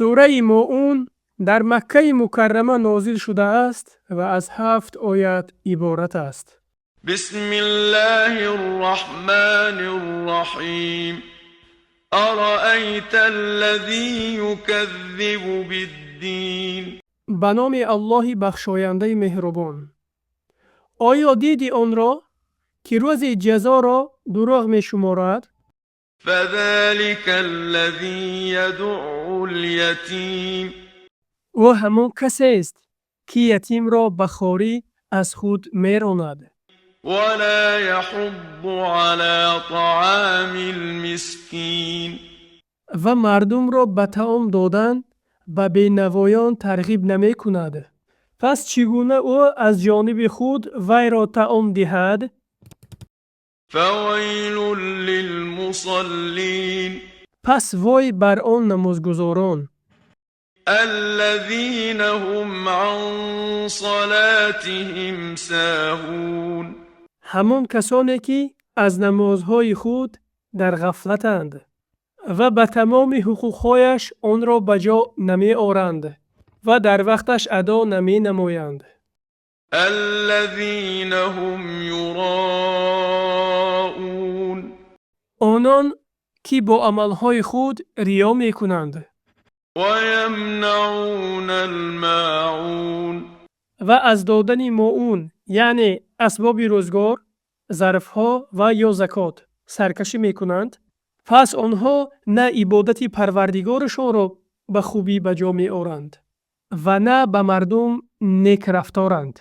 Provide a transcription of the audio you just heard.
سوره مؤون در مکه مکرمه نازل شده است و از 7 آیت عبارت است. بسم الله الرحمن الرحیم أرأيت الذي يكذب بالدين به نام الله بخشاینده مهربان. آیا دیدی آن را که روز جزا را دروغ می شمارد؟ فذلك الذي يدع اليتيم او همون کسی است که یتیم را به خواری از خود میراند ولا يحض على طعام المسكين و مردم را به طعام دادن به بینوایان ترغیب نمی کند. پس چگونه او از جانب خود وی را طعام دهد؟ فويل للمصلين پس وای بر آن نمازگزاران الذين هم عن صلاتهم ساهون همان کسانی که از نمازهای خود در غفلتند و به تمام حقوقهایش آن را به جا نمی آورند و در وقتش ادا نمی نمایند. الذين هم يراءون آنان که با عملهای خود ریا می کنند ويمنعون الماعون و از دادن ماعون یعنی اسباب روزگار، ظرفها و یا زکات سرکشی می کنند. پس آنها نه عبادت پروردگارشان را به خوبی به جا می آورند و نه به مردم نیک رفتارند.